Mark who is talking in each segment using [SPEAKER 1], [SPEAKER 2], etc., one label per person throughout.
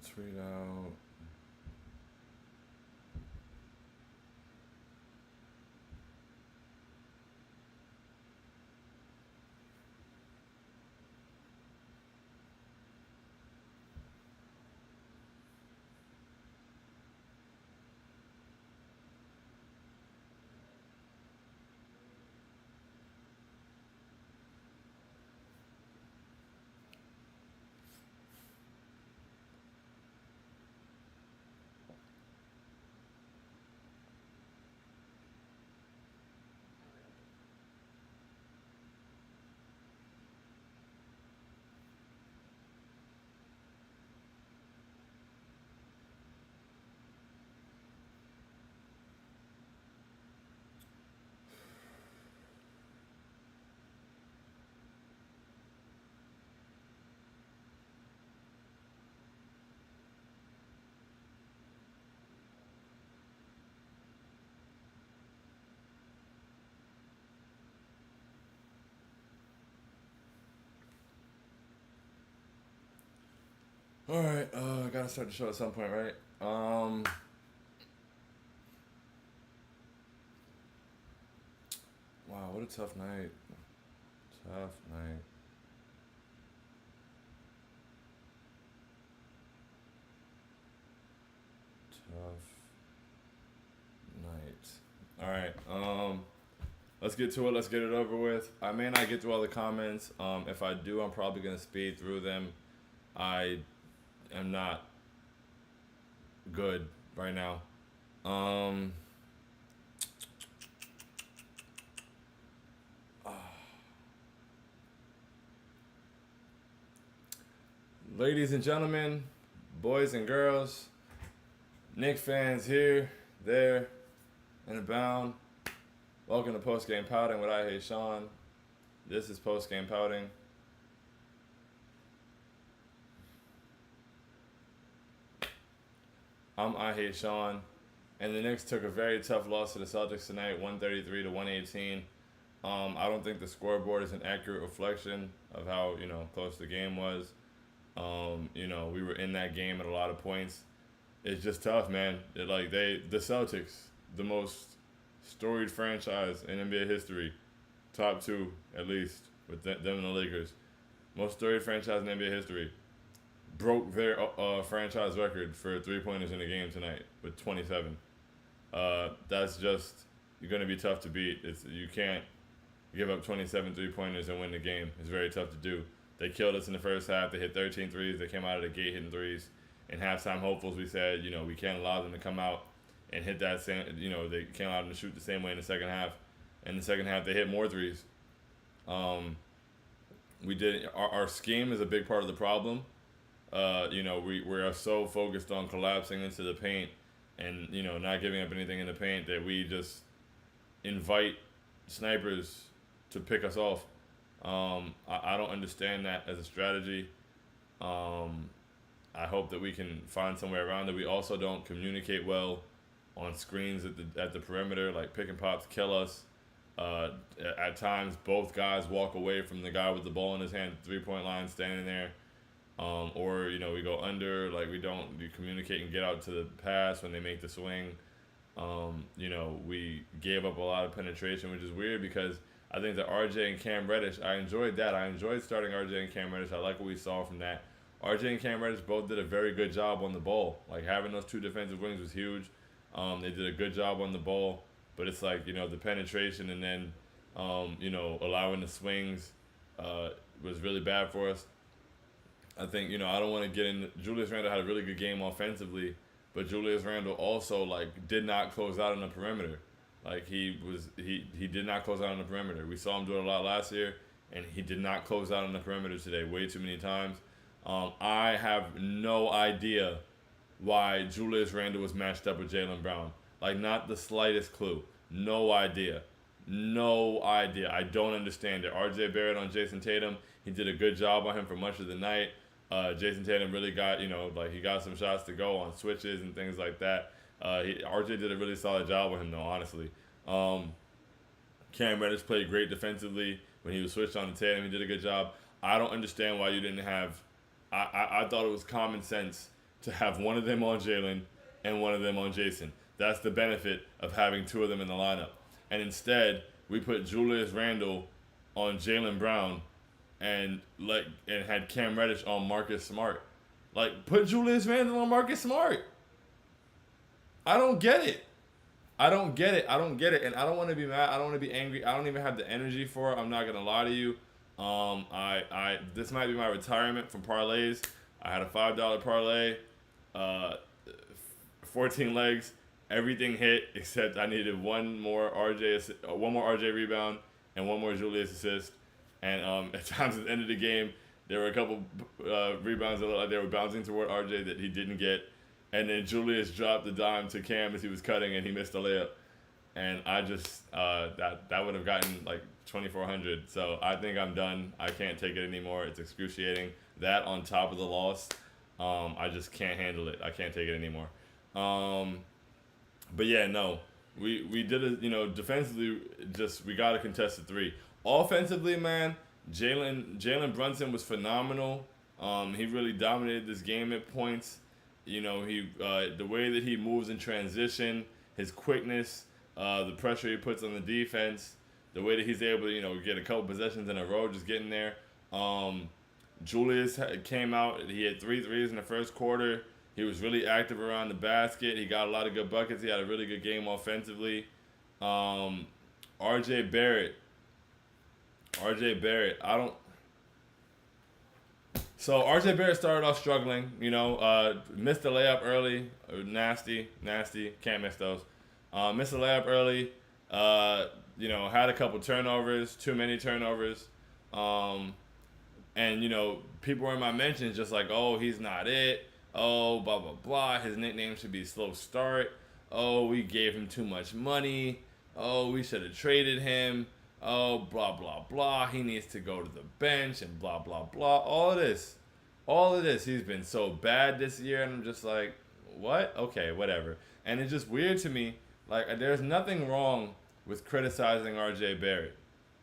[SPEAKER 1] tweet out. All right, I gotta start the show at some point, right? Wow, what a tough night. Tough night. Tough night. All right. Let's get to it. Let's get it over with. I may not get through all the comments. If I do, I'm probably gonna speed through them. I am not good right now. Um, Ladies and gentlemen, boys and girls, Knicks fans here, there, and abound. Welcome to Postgame Pouting with I Hate Sean. This is Postgame Pouting. I'm I Hate Sean, and the Knicks took a very tough loss to the Celtics tonight, 133 to 118. I don't think the scoreboard is an accurate reflection of how close the game was. We were in that game at a lot of points. It's just tough, man. The Celtics, the most storied franchise in NBA history, top two at least with them and the Lakers, most storied franchise in NBA history, broke their franchise record for 3-pointers in a game tonight with 27. That's just going to be tough to beat. You can't give up 27 3-pointers and win the game. It's very tough to do. They killed us in the first half. They hit 13 threes. They came out of the gate hitting threes. In halftime hopefuls, we said, we can't allow them to come out and hit that same, they can't allow them to shoot the same way in the second half. In the second half, they hit more threes. Our scheme is a big part of the problem. We are so focused on collapsing into the paint and, not giving up anything in the paint that we just invite snipers to pick us off. I don't understand that as a strategy. I hope that we can find some way around it. We also don't communicate well on screens at the perimeter. Like pick and pops kill us. At times, both guys walk away from the guy with the ball in his hand, 3-point line, standing there. Or we go under. Like we communicate and get out to the pass when they make the swing. We gave up a lot of penetration, which is weird because I think that RJ and Cam Reddish, I enjoyed that. I enjoyed starting RJ and Cam Reddish. I like what we saw from that. RJ and Cam Reddish both did a very good job on the ball. Like having those two defensive wings was huge. They did a good job on the ball, but it's like the penetration and then allowing the swings was really bad for us. I think I don't want to get in. Julius Randle had a really good game offensively, but Julius Randle also did not close out on the perimeter. Like he did not close out on the perimeter. We saw him do it a lot last year, and he did not close out on the perimeter today. Way too many times. I have no idea why Julius Randle was matched up with Jaylen Brown. Like not the slightest clue. No idea. No idea. I don't understand it. RJ Barrett on Jason Tatum. He did a good job on him for much of the night. Jason Tatum really got he got some shots to go on switches and things like that. RJ did a really solid job with him, though, honestly. Cam Reddish played great defensively when he was switched on to Tatum. He did a good job. I don't understand why you didn't have. I thought it was common sense to have one of them on Jalen and one of them on Jason. That's the benefit of having two of them in the lineup. And instead, we put Julius Randle on Jalen Brown and had Cam Reddish on Marcus Smart. Like, put Julius Randle on Marcus Smart. I don't get it. I don't get it. And I don't want to be mad. I don't want to be angry. I don't even have the energy for it. I'm not gonna lie to you. This might be my retirement from parlays. I had a $5 parlay, 14 legs. Everything hit except I needed one more RJ rebound and one more Julius assist. And at times at the end of the game, there were a couple rebounds that looked like they were bouncing toward RJ that he didn't get. And then Julius dropped the dime to Cam as he was cutting, and he missed a layup. And I just that would have gotten like 2,400. So I think I'm done. I can't take it anymore. It's excruciating. That on top of the loss, I just can't handle it. I can't take it anymore. But yeah, no, we did it. Defensively, we got to contest the three. Offensively, man, Jalen Brunson was phenomenal. He really dominated this game at points. The way that he moves in transition, his quickness, the pressure he puts on the defense, the way that he's able to get a couple possessions in a row, just getting there. Julius came out. He had 3 threes in the first quarter. He was really active around the basket. He got a lot of good buckets. He had a really good game offensively. RJ Barrett. So RJ Barrett started off struggling. Missed the layup early. Nasty. Can't miss those. Missed the layup early. Had a couple turnovers. Too many turnovers. And people were in my mentions just like, oh, he's not it. Oh, blah, blah, blah. His nickname should be Slow Start. Oh, we gave him too much money. Oh, we should have traded him. Oh, blah, blah, blah. He needs to go to the bench and blah, blah, blah. All of this. He's been so bad this year. And I'm just like, what? Okay, whatever. And it's just weird to me. Like, there's nothing wrong with criticizing RJ Barrett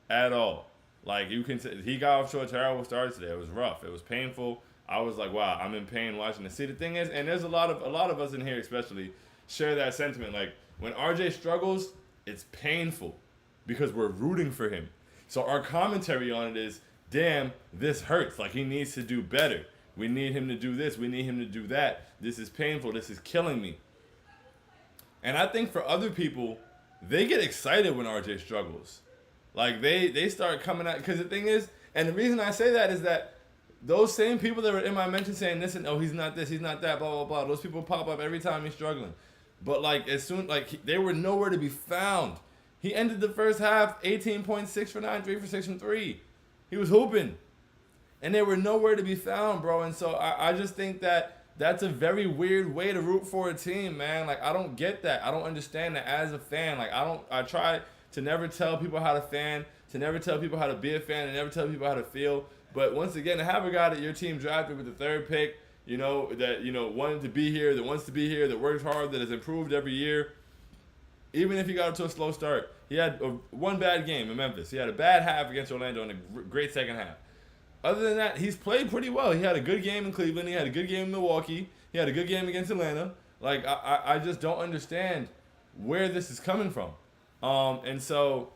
[SPEAKER 1] at all. Like, he got off to a terrible start today. It was rough. It was painful. I was like, wow, I'm in pain watching this. See, the thing is, and there's a lot of us in here especially share that sentiment. Like, when RJ struggles, it's painful because we're rooting for him. So our commentary on it is, damn, this hurts. Like, he needs to do better. We need him to do this. We need him to do that. This is painful. This is killing me. And I think for other people, they get excited when RJ struggles. Like, they start coming out. Because the thing is, and the reason I say that is that those same people that were in my mention saying this and, oh, he's not this, he's not that, blah, blah, blah. Those people pop up every time he's struggling. But, like, they were nowhere to be found. He ended the first half 18.6 for 9, 3 for 6 from 3. He was hooping. And they were nowhere to be found, bro. And so I just think that that's a very weird way to root for a team, man. Like, I don't get that. I don't understand that as a fan. Like, I try to never tell people how to fan, to never tell people how to be a fan, and never tell people how to feel. But once again, to have a guy that your team drafted with the 3rd pick, that, wanted to be here, that wants to be here, that works hard, that has improved every year, even if he got up to a slow start. He had one bad game in Memphis. He had a bad half against Orlando and a great second half. Other than that, he's played pretty well. He had a good game in Cleveland. He had a good game in Milwaukee. He had a good game against Atlanta. Like, I just don't understand where this is coming from. And so,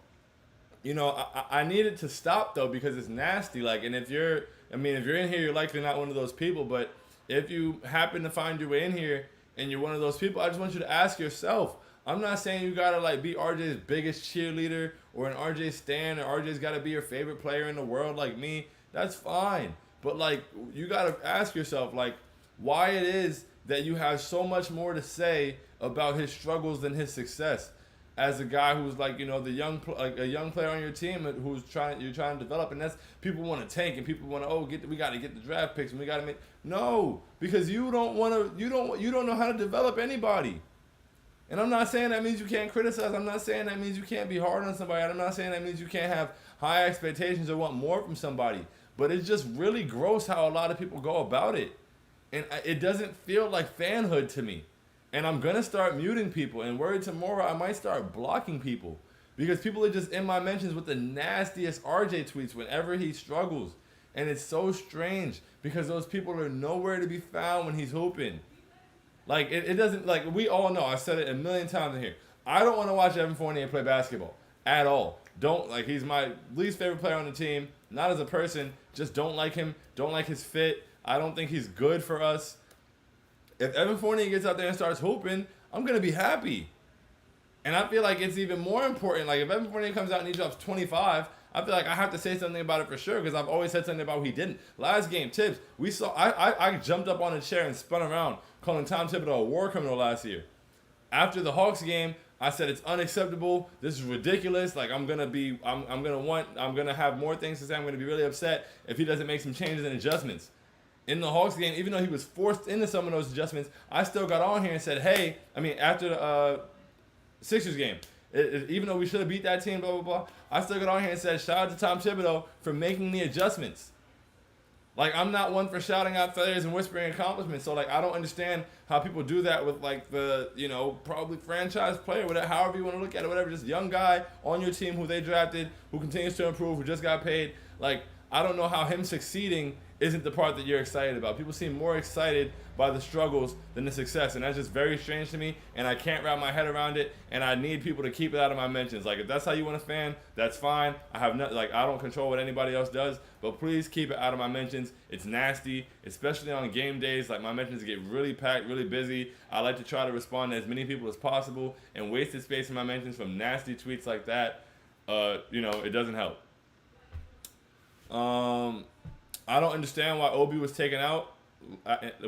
[SPEAKER 1] I need it to stop, though, because it's nasty. Like, and if you're in here, you're likely not one of those people. But if you happen to find your way in here and you're one of those people, I just want you to ask yourself. I'm not saying you gotta be RJ's biggest cheerleader or an RJ stan or RJ's gotta be your favorite player in the world like me. That's fine. But you gotta ask yourself why it is that you have so much more to say about his struggles than his success. As a guy who's the young player on your team who's you're trying to develop, and that's people want to tank and people want to we got to get the draft picks and we got to make because you don't know how to develop anybody. And I'm not saying that means you can't criticize. I'm not saying that means you can't be hard on somebody. I'm not saying that means you can't have high expectations or want more from somebody. But it's just really gross how a lot of people go about it. And it doesn't feel like fanhood to me. And I'm going to start muting people. And word tomorrow, I might start blocking people. Because people are just in my mentions with the nastiest RJ tweets whenever he struggles. And it's so strange because those people are nowhere to be found when he's hooping. Like it doesn't like we all know. I said it a million times in here. I don't want to watch Evan Fournier play basketball at all. Don't like he's my least favorite player on the team. Not as a person, just don't like him. Don't like his fit. I don't think he's good for us. If Evan Fournier gets out there and starts hooping, I'm gonna be happy. And I feel like it's even more important. Like if Evan Fournier comes out and he drops 25, I feel like I have to say something about it for sure because I've always said something about what he didn't. Last game, Tibbs, we saw I jumped up on a chair and spun around calling Tom Thibodeau a war criminal last year. After the Hawks game, I said it's unacceptable. This is ridiculous. Like I'm gonna have more things to say. I'm gonna be really upset if he doesn't make some changes and adjustments. In the Hawks game, even though he was forced into some of those adjustments, I still got on here and said, hey, after the Sixers game, even though we should have beat that team, blah, blah, blah, I still got on here and said, shout out to Tom Thibodeau for making the adjustments. Like, I'm not one for shouting out failures and whispering accomplishments. So, like, I don't understand how people do that with, like, the, probably franchise player, whatever, however you want to look at it, whatever, just young guy on your team who they drafted, who continues to improve, who just got paid. Like, I don't know how him succeeding isn't the part that you're excited about. People seem more excited by the struggles than the success, and that's just very strange to me, and I can't wrap my head around it, and I need people to keep it out of my mentions. Like, if that's how you want to fan, that's fine. I don't control what anybody else does, but please keep it out of my mentions. It's nasty, especially on game days. Like, my mentions get really packed, really busy. I like to try to respond to as many people as possible, and wasted space in my mentions from nasty tweets like that, it doesn't help. I don't understand why Obi was taken out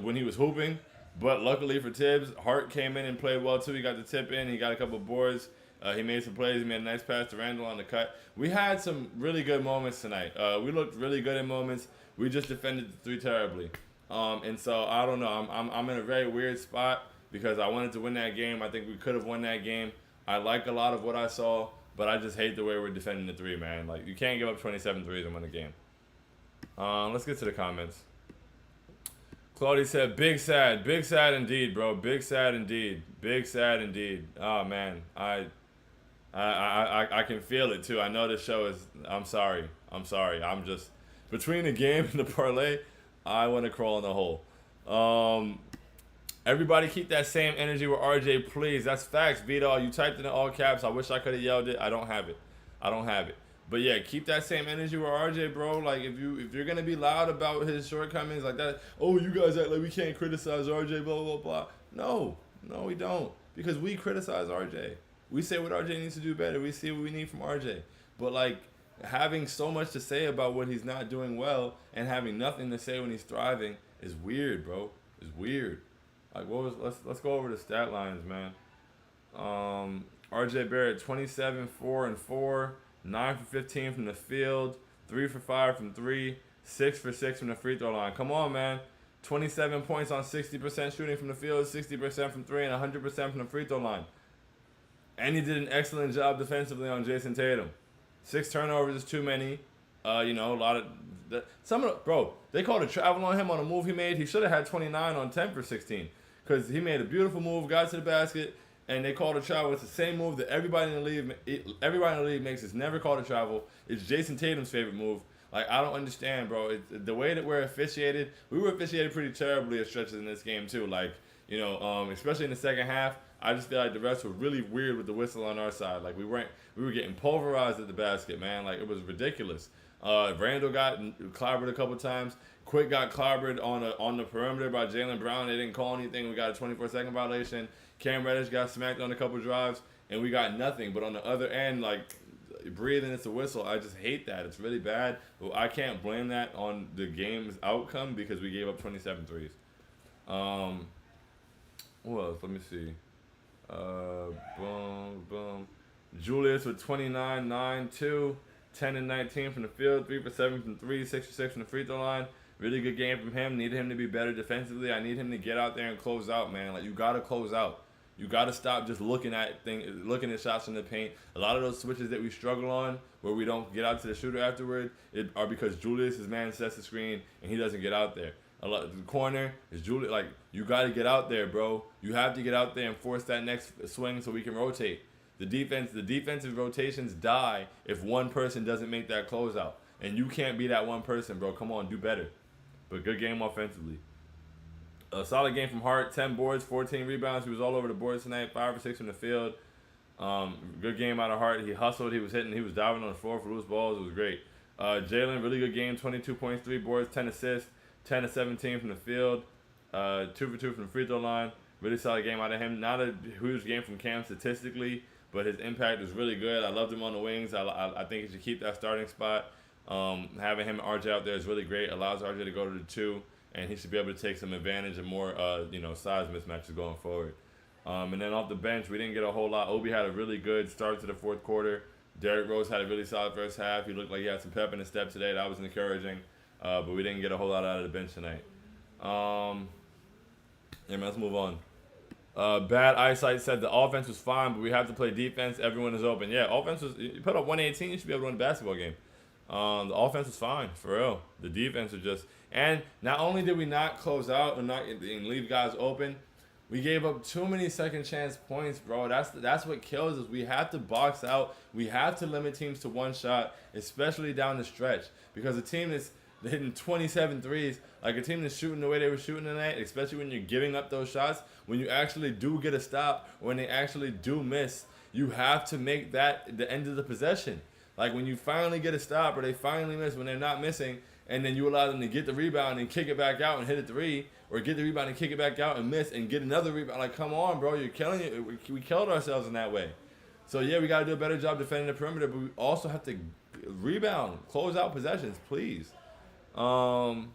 [SPEAKER 1] when he was hooping, but luckily for Tibbs, Hart came in and played well too. He got the tip in, he got a couple boards, he made some plays, he made a nice pass to Randall on the cut. We had some really good moments tonight. We looked really good in moments. We just defended the three terribly, and so I don't know. I'm in a very weird spot because I wanted to win that game. I think we could have won that game. I like a lot of what I saw, but I just hate the way we're defending the three, man. Like, you can't give up 27 threes and win the game. Let's get to the comments. Claudia said, big sad indeed, bro. Big sad indeed. Oh man, I can feel it too. I know the show is. I'm sorry. I'm just between the game and the parlay. I want to crawl in the hole. Everybody keep that same energy with RJ, please. That's facts, Vito. You typed it in all caps. I wish I could have yelled it. I don't have it. But yeah, keep that same energy with RJ, bro. Like if you're gonna be loud about his shortcomings like that, oh, you guys act like we can't criticize RJ, blah blah blah. No, we don't, because we criticize RJ. We say what RJ needs to do better. We see what we need from RJ. But like having so much to say about what he's not doing well and having nothing to say when he's thriving is weird, bro. It's weird. Like let's go over the stat lines, man. RJ Barrett 27, 4 and 4. 9 for 15 from the field, 3 for 5 from 3, 6 for 6 from the free throw line. Come on, man. 27 points on 60% shooting from the field, 60% from 3, and 100% from the free throw line. And he did an excellent job defensively on Jason Tatum. 6 turnovers is too many. A lot of they called a travel on him on a move he made. He should have had 29 on 10 for 16 because he made a beautiful move, got to the basket. And they called a travel. It's the same move that everybody in the league makes. It's never called a travel. It's Jason Tatum's favorite move. Like, I don't understand, bro. The way that we're officiated, we were officiated pretty terribly at stretches in this game too. Like, especially in the second half, I just feel like the refs were really weird with the whistle on our side. Like, we were getting pulverized at the basket, man. Like, it was ridiculous. Randall got clobbered a couple times. Quick got clobbered on the perimeter by Jaylen Brown. They didn't call anything. We got a 24-second violation. Cam Reddish got smacked on a couple drives, and we got nothing. But on the other end, like, breathing, it's a whistle. I just hate that. It's really bad. But I can't blame that on the game's outcome because we gave up 27 threes. What else? Let me see. Boom. Julius with 29, 9, 2, 10 and 19 from the field, 3 for 7 from 3, 6 for 6 from the free throw line. Really good game from him. Needed him to be better defensively. I need him to get out there and close out, man. Like, you got to close out. You got to stop just looking at shots in the paint. A lot of those switches that we struggle on, where we don't get out to the shooter afterward, are because Julius's man sets the screen and he doesn't get out there. The corner is Julius. Like, you got to get out there, bro. You have to get out there and force that next swing so we can rotate. The defensive rotations die if one person doesn't make that closeout, and you can't be that one person, bro. Come on, do better. But good game offensively. A solid game from Hart. 10 boards, 14 rebounds. He was all over the boards tonight. 5 or 6 from the field. Good game out of Hart. He hustled. He was hitting. He was diving on the floor for loose balls. It was great. Jalen, really good game. 22 points, 3 boards, 10 assists, 10 to 17 from the field. 2 for 2 from the free throw line. Really solid game out of him. Not a huge game from Cam statistically, but his impact was really good. I loved him on the wings. I think he should keep that starting spot. Having him and RJ out there is really great. Allows RJ to go to the 2, and he should be able to take some advantage of more size mismatches going forward. And then off the bench, we didn't get a whole lot. Obi had a really good start to the fourth quarter. Derrick Rose had a really solid first half. He looked like he had some pep in his step today. That was encouraging. But we didn't get a whole lot out of the bench tonight. Let's move on. Bad Eyesight said the offense was fine, but we have to play defense. Everyone is open. Yeah, offense was. You put up 118, you should be able to win a basketball game. The offense was fine, for real. The defense was just. And not only did we not close out and leave guys open, we gave up too many second chance points, bro. That's what kills us. We have to box out. We have to limit teams to one shot, especially down the stretch. Because a team that's hitting 27 threes, like a team that's shooting the way they were shooting tonight, especially when you're giving up those shots, when you actually do get a stop, when they actually do miss, you have to make that the end of the possession. Like when you finally get a stop or they finally miss when they're not missing, and then you allow them to get the rebound and kick it back out and hit a 3, or get the rebound and kick it back out and miss and get another rebound. Like, come on, bro, you're killing it. We killed ourselves in that way. So, yeah, we got to do a better job defending the perimeter, but we also have to rebound, close out possessions, please. Jamal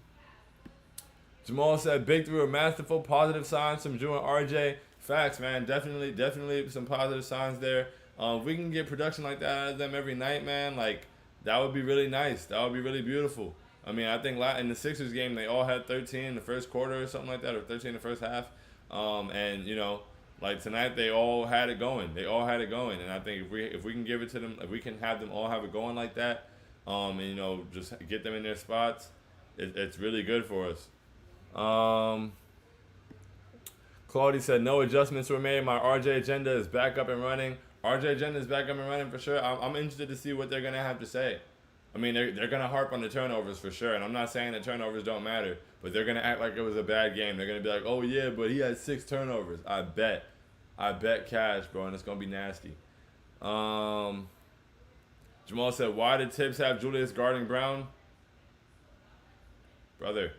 [SPEAKER 1] said, big 3 were masterful, positive signs from Drew and RJ. Facts, man, definitely some positive signs there. If we can get production like that out of them every night, man, like, that would be really nice. That would be really beautiful. I mean, I think in the Sixers game, they all had 13 in the first quarter or something like that, or 13 in the first half. And, like tonight, they all had it going. And I think if we can give it to them, if we can have them all have it going like that, and, just get them in their spots, it's really good for us. Claudia said, no adjustments were made. My RJ agenda is back up and running. RJ agenda is back up and running for sure. I'm interested to see what they're going to have to say. I mean, they're going to harp on the turnovers for sure. And I'm not saying that turnovers don't matter, but they're going to act like it was a bad game. They're going to be like, oh, yeah, but he had 6 turnovers. I bet cash, bro, and it's going to be nasty. Jamal said, why did Tibbs have Julius guarding Brown? Brother,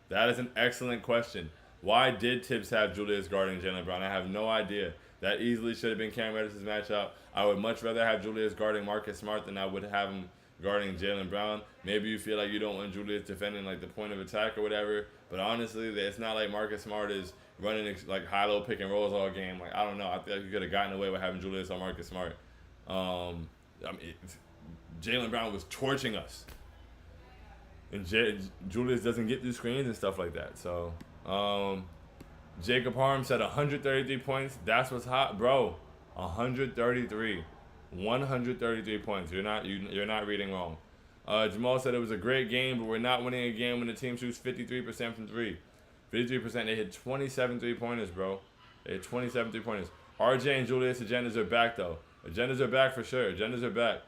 [SPEAKER 1] that is an excellent question. Why did Tibbs have Julius guarding Jaylen Brown? I have no idea. That easily should have been Cam Reddish's matchup. I would much rather have Julius guarding Marcus Smart than I would have him guarding Jaylen Brown. Maybe you feel like you don't want Julius defending like the point of attack or whatever, but honestly, it's not like Marcus Smart is running like high-low pick and rolls all game. Like, I don't know. I feel like you could have gotten away with having Julius on Marcus Smart. Jaylen Brown was torching us, and Julius doesn't get through screens and stuff like that. So, Jacob Harm said 133 points. That's what's hot, bro. 133 points. You're not reading wrong. Jamal said it was a great game, but we're not winning a game when the team shoots 53% from 3. 53%. They hit 27 3-pointers, bro. They hit 27 3-pointers. RJ and Julius agendas are back, though. Agendas are back for sure. Agendas are back.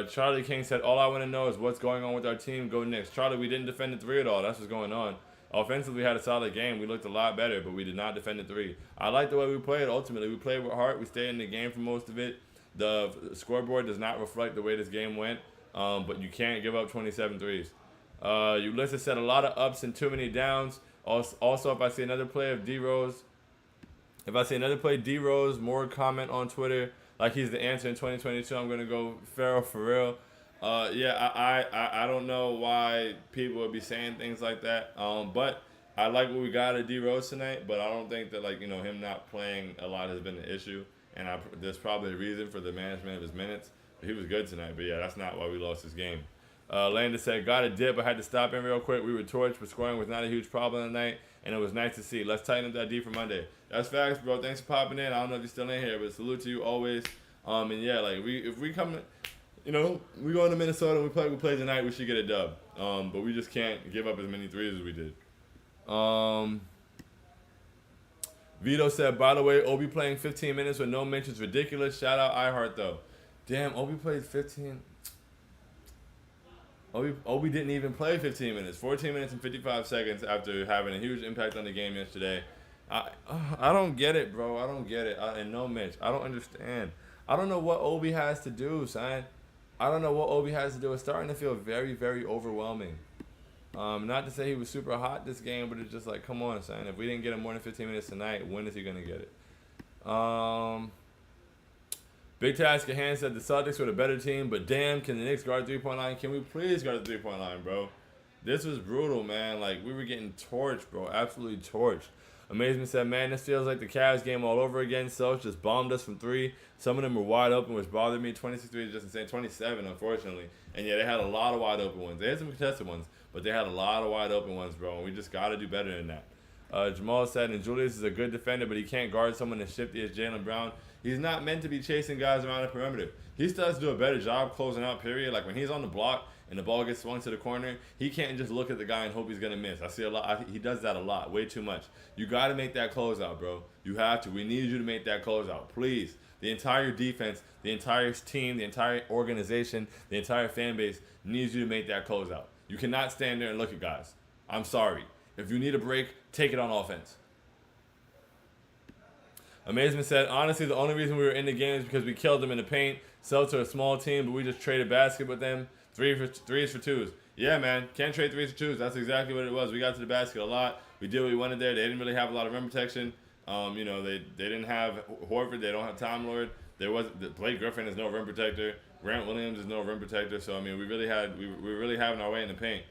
[SPEAKER 1] Charlie King said, all I want to know is what's going on with our team. Go Knicks. Charlie, we didn't defend the 3 at all. That's what's going on. Offensively, we had a solid game. We looked a lot better, but we did not defend the 3. I like the way we played. Ultimately, we played with heart. We stayed in the game for most of it. The scoreboard does not reflect the way this game went, but you can't give up 27 threes. Ulysses said a lot of ups and too many downs. Also, if I see another play of D-Rose, more comment on Twitter like he's the answer in 2022, I'm going to go Pharaoh for real. I don't know why people would be saying things like that. But I like what we got at D-Rose tonight, but I don't think that him not playing a lot has been the issue. And there's probably a reason for the management of his minutes. But he was good tonight, but yeah, that's not why we lost this game. Landon said, got a dip, I had to stop in real quick. We were torched, but scoring was not a huge problem tonight, and it was nice to see. Let's tighten up that D for Monday. That's facts, bro. Thanks for popping in. I don't know if you're still in here, but salute to you always. And yeah, if we come, we go into Minnesota and we play tonight, we should get a dub. But we just can't give up as many threes as we did. Vito said, by the way, Obi playing 15 minutes with no mentions, ridiculous. Shout out iHeart though. Damn, Obi played 15. Obi didn't even play 15 minutes. 14 minutes and 55 seconds after having a huge impact on the game yesterday. I don't get it, bro. I don't get it. And no, Mitch, I don't understand. I don't know what Obi has to do, son. I don't know what Obi has to do. It's starting to feel very, very overwhelming. Not to say he was super hot this game, but it's just like, come on, son. If we didn't get him more than 15 minutes tonight, when is he going to get it? Big Task at hand said the Celtics were the better team, but damn, can the Knicks guard the 3-point line? Can we please guard the 3-point line, bro? This was brutal, man. Like, we were getting torched, bro. Absolutely torched. Amazement said, man, this feels like the Cavs game all over again. Celtics just bombed us from 3. Some of them were wide open, which bothered me. 26 3 is just insane. 27, unfortunately. And yeah, they had a lot of wide open ones. They had some contested ones, but they had a lot of wide open ones, bro. And we just got to do better than that. Jamal said, and Julius is a good defender, but he can't guard someone as shifty as Jaylen Brown. He's not meant to be chasing guys around the perimeter. He still has to do a better job closing out, period. Like, when he's on the block and the ball gets swung to the corner, he can't just look at the guy and hope he's going to miss. I see a lot. He does that a lot, way too much. You got to make that closeout, bro. You have to. We need you to make that closeout, please. The entire defense, the entire team, the entire organization, the entire fan base needs you to make that closeout. You cannot stand there and look at guys. I'm sorry. If you need a break, take it on offense. Amazement said, honestly, the only reason we were in the game is because we killed them in the paint. Celtics are a small team, but we just traded basket with them. Threes for twos. Yeah, man. Can't trade threes for twos. That's exactly what it was. We got to the basket a lot. We did what we wanted there. They didn't really have a lot of rim protection. They didn't have Horford. They don't have Time Lord. Blake Griffin is no rim protector. Grant Williams is no rim protector. So, I mean, we were really having our way in the paint.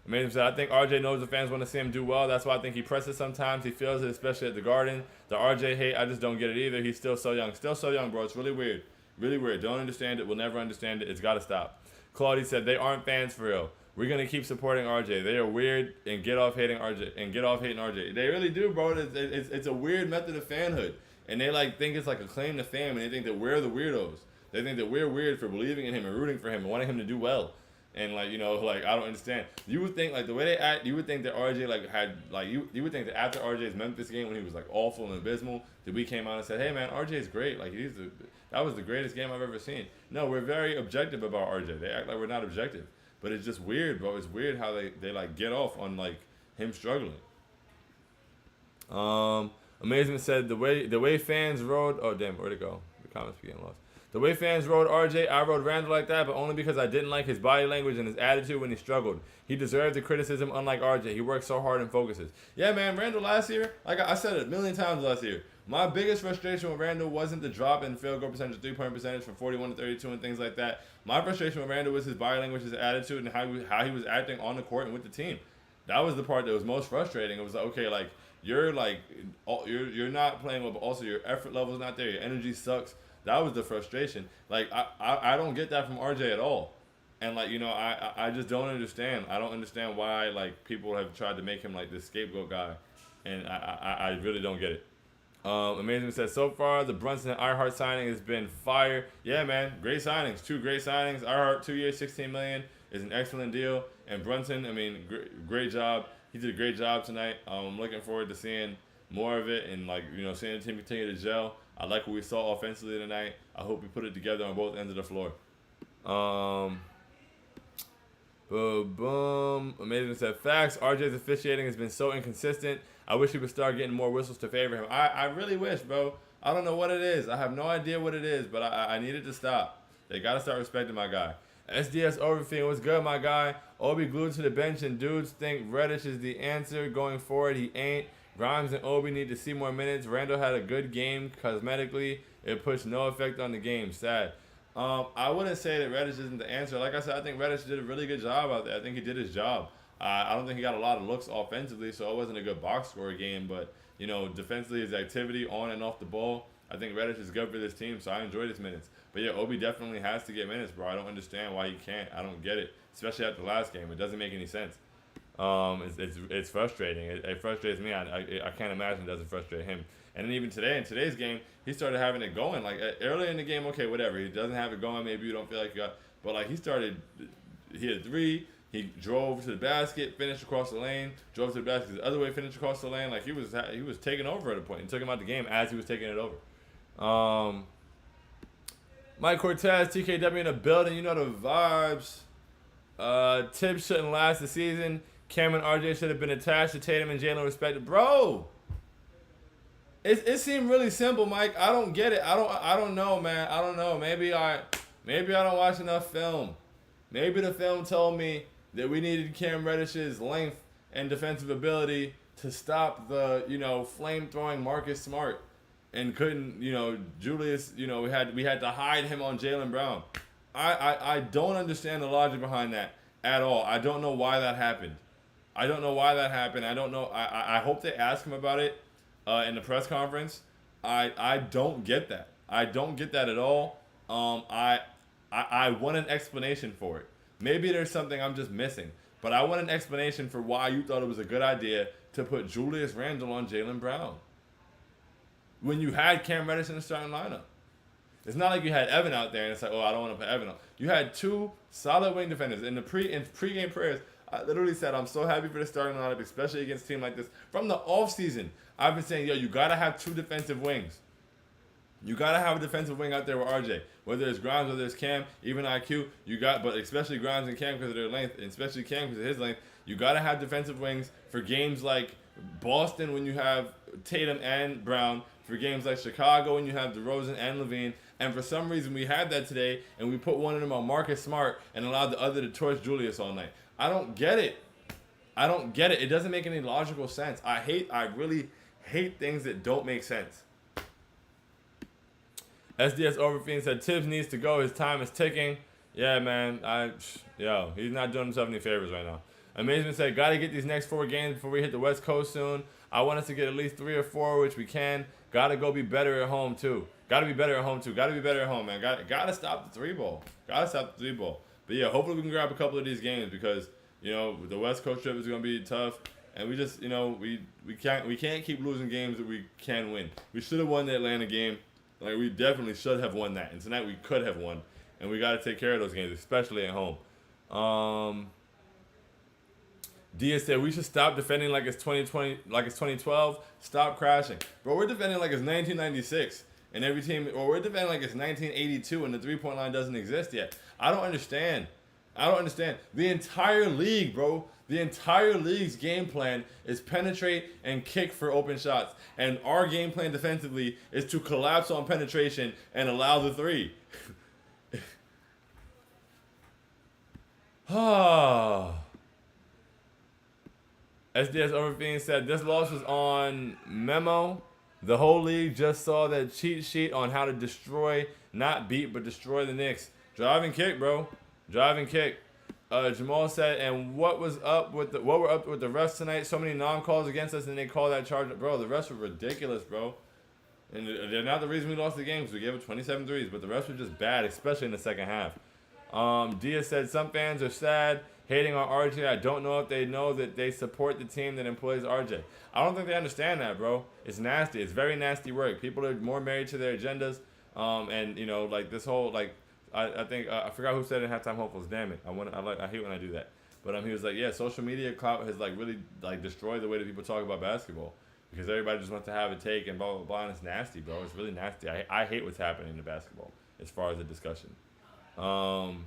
[SPEAKER 1] Amazing said, I think RJ knows the fans want to see him do well. That's why I think he presses sometimes. He feels it, especially at the Garden. The RJ hate, I just don't get it either. He's still so young. Still so young, bro. It's really weird. Really weird. Don't understand it. We'll never understand it. It's got to stop. Claudia said, they aren't fans for real. We're going to keep supporting RJ. They are weird and get off hating RJ. They really do, bro. It's a weird method of fanhood. And they think it's like a claim to fame, and they think that we're the weirdos. They think that we're weird for believing in him and rooting for him and wanting him to do well. And I don't understand. You would think the way they act, you would think that RJ you would think that after RJ's Memphis game when he was awful and abysmal, that we came out and said, hey man, RJ's great. That was the greatest game I've ever seen. No, we're very objective about RJ. They act like we're not objective. But it's just weird, bro. It's weird how they get off on him struggling. Amazement said the way fans rode. Oh damn, where'd it go? The comments be getting lost. The way fans rode RJ, I rode Randall like that, but only because I didn't like his body language and his attitude when he struggled. He deserved the criticism, unlike RJ. He works so hard and focuses. Yeah, man, Randall last year, I said it a million times last year. My biggest frustration with Randall wasn't the drop in field goal percentage, three-point percentage from 41 to 32 and things like that. My frustration with Randall was his body language, his attitude, and how he was acting on the court and with the team. That was the part that was most frustrating. It was you're not playing well, but also your effort level is not there. Your energy sucks. That was the frustration. I don't get that from RJ at all. And I just don't understand. I don't understand why people have tried to make him this scapegoat guy. And I really don't get it. Amazing says, so far the Brunson and Earhart signing has been fire. Yeah, man, great signings. 2 great signings. Earhart, 2 years, $16 million is an excellent deal. And Brunson, I mean, great job. He did a great job tonight. I'm looking forward to seeing more of it and seeing the team continue to gel. I like what we saw offensively tonight. I hope we put it together on both ends of the floor. Boom. Amazing said, facts. RJ's officiating has been so inconsistent. I wish he would start getting more whistles to favor him. I really wish, bro. I don't know what it is. I have no idea what it is, but I need it to stop. They got to start respecting my guy. SDS Overfield, what's good, my guy? Obi glued to the bench, and dudes think Reddish is the answer going forward. He ain't. Grimes and Obi need to see more minutes. Randall had a good game cosmetically. It pushed no effect on the game. Sad. I wouldn't say that Reddish isn't the answer. Like I said, I think Reddish did a really good job out there. I think he did his job. I don't think he got a lot of looks offensively, so it wasn't a good box score game. But, defensively, his activity on and off the ball, I think Reddish is good for this team, so I enjoyed his minutes. But, yeah, Obi definitely has to get minutes, bro. I don't understand why he can't. I don't get it, especially after the last game. It doesn't make any sense. It's frustrating. It frustrates me. I can't imagine it doesn't frustrate him. And then even today, in today's game, he started having it going. Earlier in the game, okay, whatever. He doesn't have it going. Maybe you don't feel like you got. But he hit a 3. He drove to the basket, finished across the lane. Drove to the basket the other way, finished across the lane. He was taking over at a point. He took him out the game as he was taking it over. Mike Cortez, TKW in the building. You know the vibes. Tibbs shouldn't last the season. Cam and RJ should have been attached to Tatum and Jalen respected. Bro, it seemed really simple, Mike. I don't get it. I don't know, man. I don't know. Maybe I don't watch enough film. Maybe the film told me that we needed Cam Reddish's length and defensive ability to stop the, flame-throwing Marcus Smart. And couldn't, Julius, we had to hide him on Jaylen Brown. I don't understand the logic behind that at all. I don't know why that happened. I don't know. I hope they ask him about it in the press conference. I don't get that. I don't get that at all. I want an explanation for it. Maybe there's something I'm just missing. But I want an explanation for why you thought it was a good idea to put Julius Randle on Jaylen Brown when you had Cam Reddish in the starting lineup. It's not like you had Evan out there and it's like, I don't want to put Evan on. You had two solid wing defenders. In pre-game prayers, I literally said, I'm so happy for the starting lineup, especially against a team like this. From the offseason, I've been saying, you got to have two defensive wings. You got to have a defensive wing out there with RJ. Whether it's Grimes, whether it's Cam, even IQ, but especially Grimes and Cam because of their length, and especially Cam because of his length, you got to have defensive wings for games like Boston when you have Tatum and Brown, for games like Chicago when you have DeRozan and Levine. And for some reason, we had that today, and we put one of them on Marcus Smart and allowed the other to torch Julius all night. I don't get it. It doesn't make any logical sense. I really hate things that don't make sense. SDS Overfiend said Tibbs needs to go. His time is ticking. Yeah, man. He's not doing himself any favors right now. Amazement said, got to get these next 4 games before we hit the West Coast soon. I want us to get at least 3 or 4, which we can. Got to go be better at home, too. Got to be better at home, man. Got to stop the 3-ball. But, yeah, hopefully we can grab a couple of these games because, the West Coast trip is going to be tough. And we just, we can't keep losing games that we can win. We should have won the Atlanta game. Like, we definitely should have won that. And tonight we could have won. And we got to take care of those games, especially at home. Dia said, we should stop defending like it's 2020, like it's 2012. Stop crashing. Bro, we're defending like it's 1996. And every team, or we're defending like it's 1982 and the three-point line doesn't exist yet. I don't understand. The entire league, bro. The entire league's game plan is penetrate and kick for open shots. And our game plan defensively is to collapse on penetration and allow the 3. SDS Overfiend said, this loss was on memo. The whole league just saw that cheat sheet on how to destroy, not beat, but destroy the Knicks. Drive and kick, bro. Drive and kick. Jamal said, and what were up with the refs tonight? So many non-calls against us, and they call that charge. Bro, the refs were ridiculous, bro. And they're not the reason we lost the game because we gave up 27 threes, but the refs were just bad, especially in the second half. Dia said, some fans are sad, hating on RJ. I don't know if they know that they support the team that employs RJ. I don't think they understand that, bro. It's nasty. It's very nasty work. People are more married to their agendas. And, like this whole, like, I think, I forgot who said it in Halftime Hopefuls. Damn it. I hate when I do that. But he was like, yeah, social media clout has, like, really, like, destroyed the way that people talk about basketball. Because everybody just wants to have a take and blah, blah, blah. And it's nasty, bro. It's really nasty. I hate what's happening in basketball as far as the discussion. Boom.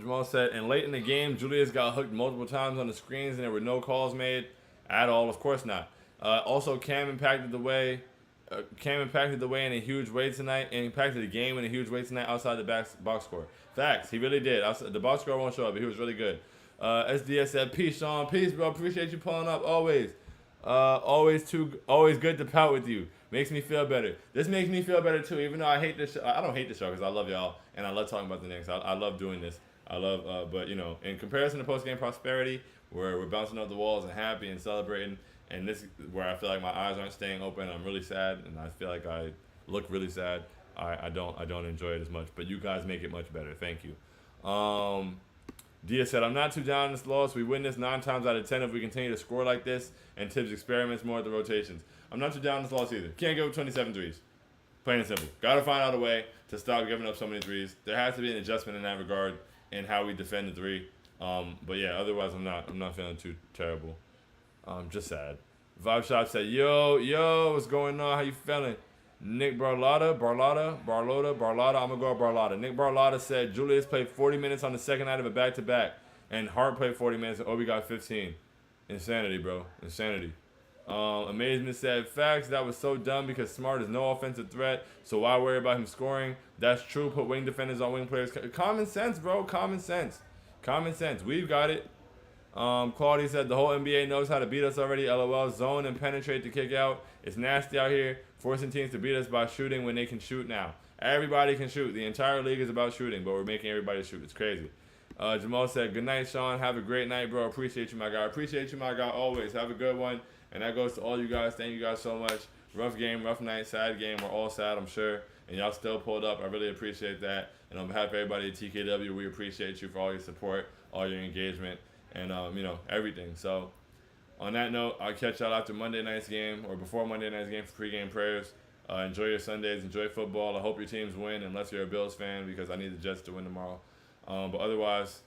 [SPEAKER 1] Jamal said, and late in the game, Julius got hooked multiple times on the screens and there were no calls made at all. Of course not. Also, Cam impacted the way in a huge way tonight and impacted the game in a huge way tonight outside the box score. Facts. He really did. The box score won't show up, but he was really good. SDS said, peace, Sean. Peace, bro. Appreciate you pulling up always. Always good to pout with you. Makes me feel better. This makes me feel better too, even though I hate this show. I don't hate the show because I love y'all and I love talking about the Knicks. I love doing this. But in comparison to Postgame Prosperity, where we're bouncing off the walls and happy and celebrating, and this where I feel like my eyes aren't staying open, I'm really sad, and I feel like I look really sad. I don't enjoy it as much, but you guys make it much better. Thank you. Dia said, I'm not too down on this loss. We win this 9 times out of 10 if we continue to score like this and Tibbs experiments more at the rotations. I'm not too down on this loss either. Can't give up 27 threes. Plain and simple. Got to find out a way to stop giving up so many threes. There has to be an adjustment in that regard in how we defend the 3. But yeah, otherwise I'm not feeling too terrible. Just sad. Vibe Shop said, yo, what's going on? How you feeling? Nick Barlotta. I'm going to go with Barlotta. Nick Barlotta said Julius played 40 minutes on the second night of a back-to-back, and Hart played 40 minutes, and Obi got 15. Insanity, bro. Insanity. Amazement said, facts, that was so dumb because Smart is no offensive threat, so why worry about him scoring? That's true. Put wing defenders on wing players. Common sense, bro. Common sense. Common sense. We've got it. Claudia said, the whole NBA knows how to beat us already. LOL. Zone and penetrate to kick out. It's nasty out here, forcing teams to beat us by shooting when they can shoot now. Everybody can shoot. The entire league is about shooting, but we're making everybody shoot. It's crazy. Jamal said, good night, Sean. Have a great night, bro. Appreciate you, my guy. Appreciate you, my guy, always. Have a good one. And that goes to all you guys. Thank you guys so much. Rough game, rough night, sad game. We're all sad, I'm sure. And y'all still pulled up. I really appreciate that. And on behalf of everybody at TKW, we appreciate you for all your support, all your engagement, and, everything. So, on that note, I'll catch y'all after Monday night's game or before Monday night's game for pregame prayers. Enjoy your Sundays. Enjoy football. I hope your teams win, unless you're a Bills fan, because I need the Jets to win tomorrow. But otherwise,